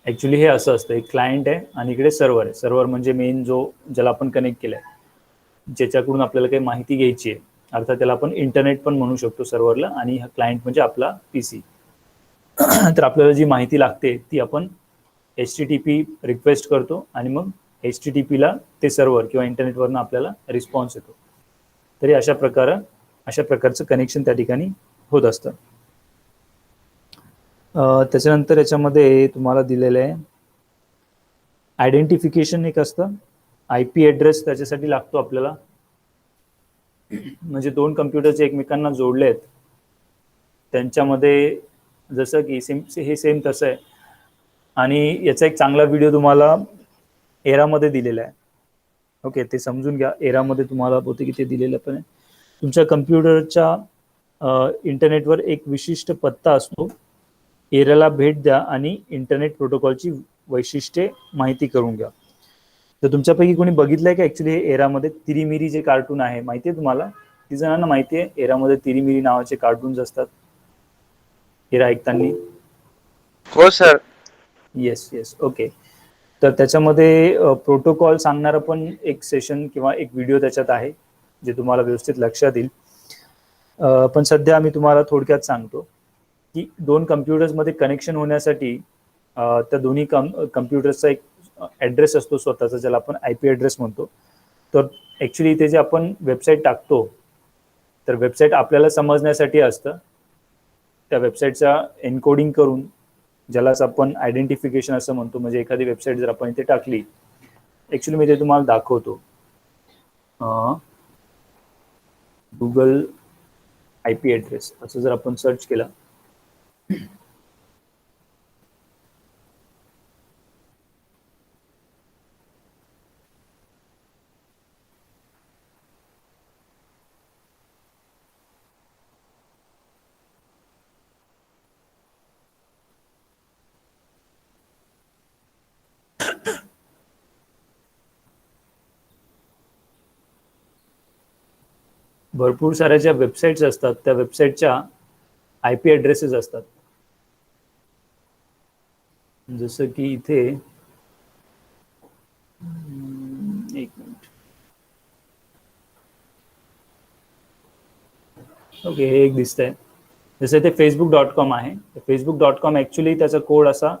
ऍक्च्युली हे असं असतं, एक क्लायंट आहे आणि इकडे सर्व्हर आहे. सर्व्हर म्हणजे मेन जो ज्याला आपण कनेक्ट केलाय, ज्याच्याकडून आपल्याला काही माहिती घ्यायची आहे, अर्थात त्याला आपण इंटरनेट पण म्हणू शकतो सर्व्हरला, आणि हा क्लायंट म्हणजे आपला PC. तर आपल्याला जी माहिती लागते ती आपण HTTP रिक्वेस्ट करतो आणि मग HTTPला ते सर्व्हर किंवा इंटरनेटवरनं आपल्याला रिस्पॉन्स येतो. तरी अशा प्रकारचं कनेक्शन त्या ठिकाणी होत असतं. त्याच्यानंतर याच्यामध्ये तुम्हाला दिलेलं आहे आयडेंटिफिकेशन एक असतं. IP ॲड्रेस त्याच्यासाठी लागतो आपल्याला. म्हणजे दोन कम्प्युटर जे एकमेकांना जोडले आहेत त्यांच्यामध्ये जसं की हे सेम तसं आहे. आणि याचा एक चांगला व्हिडिओ तुम्हाला एरामध्ये दिलेला आहे. ओके, ते समजून घ्या. एरामध्ये तुम्हाला बहुतेक इथे दिलेलं पण आहे. तुमच्या कम्प्युटरच्या इंटरनेटवर एक विशिष्ट पत्ता असतो. एराला भेट द्या आणि इंटरनेट प्रोटोकॉलची वैशिष्ट्ये माहिती करून घ्या. तर तुमच्यापैकी कोणी बघितलंय का ऍक्च्युली हे एरामध्ये तिरीमिरी जे कार्टून आहे, माहिती आहे तुम्हाला? किती जणांना माहिती आहे एरामध्ये तिरीमिरी नावाचे कार्टून्स असतात? एरा ऐकताना? हो सर. Yes yes, okay. तर त्याच्यामध्ये प्रोटोकॉल सांगणारं पण एक सेशन किंवा एक व्हिडिओ त्याच्यात आहे, जे तुम्हाला व्यवस्थित लक्षात येईल. पण सध्या मी तुम्हाला थोडक्यात सांगतो की दोन कम्प्युटर्समध्ये कनेक्शन होण्यासाठी त्या दोन्ही कम्प्युटर्सचा एक ॲड्रेस असतो स्वतःचा, ज्याला आपण IP ॲड्रेस म्हणतो. तर ॲक्च्युली इथे जे आपण वेबसाईट टाकतो, तर वेबसाईट आपल्याला समजण्यासाठी असतं. त्या वेबसाईटचा एन्कोडिंग करून, ज्यालाच आपण आयडेंटिफिकेशन असं म्हणतो, म्हणजे एखादी वेबसाईट जर आपण इथे टाकली, ॲक्च्युली मी ते तुम्हाला दाखवतो. गुगल IP ॲड्रेस असं जर आपण सर्च केलं, भरपूर साऱ्या ज्या वेबसाईट्स असतात त्या वेबसाईटच्या IP ॲड्रेसेस असतात. जसं की इथे एक मिनिट. ओके, हे एक दिसतंय. जसं ते facebook.com आहे. facebook.com ॲक्च्युली त्याचा कोड असा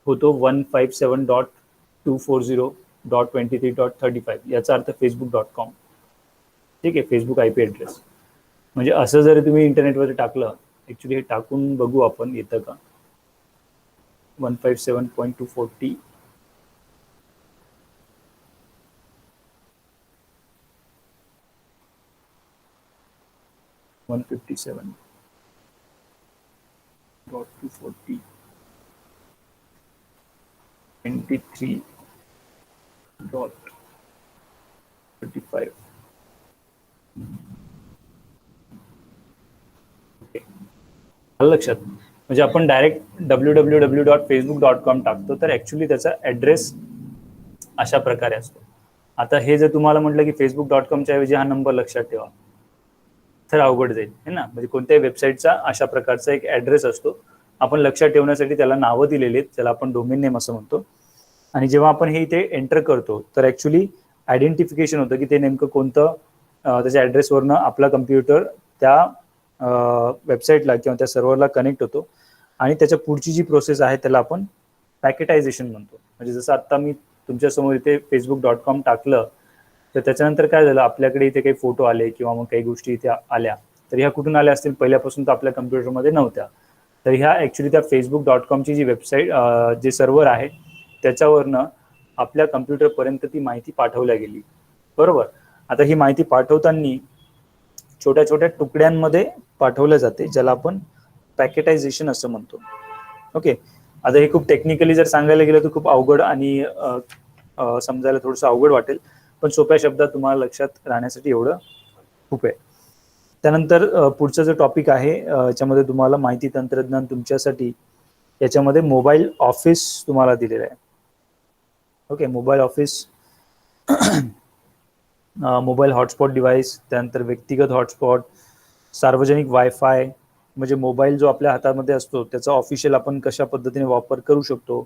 होतो 157.240.23.35. याचा अर्थ facebook.com. ठीक आहे, फेसबुक IP ॲड्रेस. म्हणजे असं जर तुम्ही इंटरनेटवर टाकलं, ॲक्च्युली हे टाकून बघू आपण येतं का. 157.240 157.240.23 .35. ओके, आलं लक्षात. म्हणजे आपण डायरेक्ट www.facebook.com टाकतो, तर ऍक्च्युली त्याचा ऍड्रेस अशा प्रकारे असतो. आता हे जर तुम्हाला म्हटलं की facebook.com ऐवजी हा नंबर लक्षात ठेवा, तर अवघड जाईल है ना. म्हणजे कोणत्याही वेबसाईटचा अशा प्रकारचा एक ऍड्रेस असतो. आपण लक्षात ठेवण्यासाठी त्याला नावं दिलेली आहेत, त्याला आपण डोमेन नेम असं म्हणतो. आणि जेव्हा आपण हे इथे एंटर करतो तर ऍक्च्युली आयडेंटिफिकेशन होतं की ते नेमकं कोणतं, त्याच्या ऍड्रेसवरनं आपला कम्प्युटर त्या वेबसाईटला किंवा त्या सर्व्हरला कनेक्ट होतो. आणि त्याच्या पुढची जी प्रोसेस आहे त्याला आपण पॅकेटायझेशन म्हणतो. म्हणजे जसं आता मी तुमच्यासमोर इथे facebook.com टाकलं, तर त्याच्यानंतर काय झालं, आपल्याकडे इथे काही फोटो आले किंवा मग काही गोष्टी इथे आल्या, तर ह्या कुठून आल्या असतील, पहिल्यापासून तर आपल्या कम्प्युटरमध्ये नव्हत्या. तर ह्या ऍक्च्युली त्या facebook.comची जी वेबसाईट, जे सर्व्हर आहे त्याच्यावरनं आपल्या कम्प्युटरपर्यंत ती माहिती पाठवल्या गेली. बरोबर. आता ही माहिती पाठवताना छोट्या छोट्या तुकड्यांमध्ये पाठवल्या जाते, ज्याला आपण पॅकेटायझेशन असं म्हणतो. ओके. आता हे खूप टेक्निकली जर सांगायला गेलं तर खूप अवघड आणि समजायला थोडंसं अवघड वाटेल, पण सोप्या शब्दात तुम्हाला लक्षात राहण्यासाठी एवढं खूप आहे. त्यानंतर पुढचा जो टॉपिक आहे याच्यामध्ये तुम्हाला माहिती तंत्रज्ञान तुमच्यासाठी, याच्यामध्ये मोबाईल ऑफिस तुम्हाला दिलेलं आहे. Okay, mobile office, mobile hotspot device, त्यानंतर व्यक्तिगत हॉटस्पॉट, सार्वजनिक वायफाय, म्हणजे मोबाईल जो आपल्या हातामध्ये असतो त्याचा ऑफिशियल आपण कशा पद्धतीने वापर करू शकतो,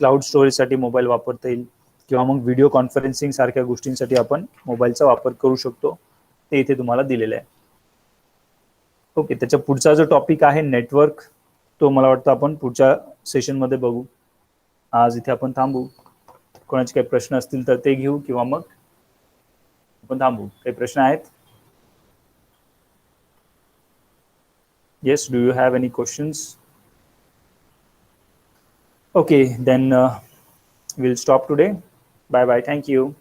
क्लाउड स्टोरेजसाठी मोबाईल वापरता येईल, किंवा मग व्हिडिओ कॉन्फरन्सिंग सारख्या गोष्टींसाठी आपण मोबाईलचा वापर करू शकतो, ते इथे तुम्हाला दिलेलं आहे. ओके, त्याच्या पुढचा जो टॉपिक आहे नेटवर्क, तो मला वाटतं आपण पुढच्या सेशनमध्ये बघू. आज इथे आपण थांबू. कोणाचे काही प्रश्न असतील तर ते घेऊ किंवा मग आपण थांबू. काही प्रश्न आहेत? Yes, do you have any questions? Okay, then we'll stop today. Bye bye. Thank you.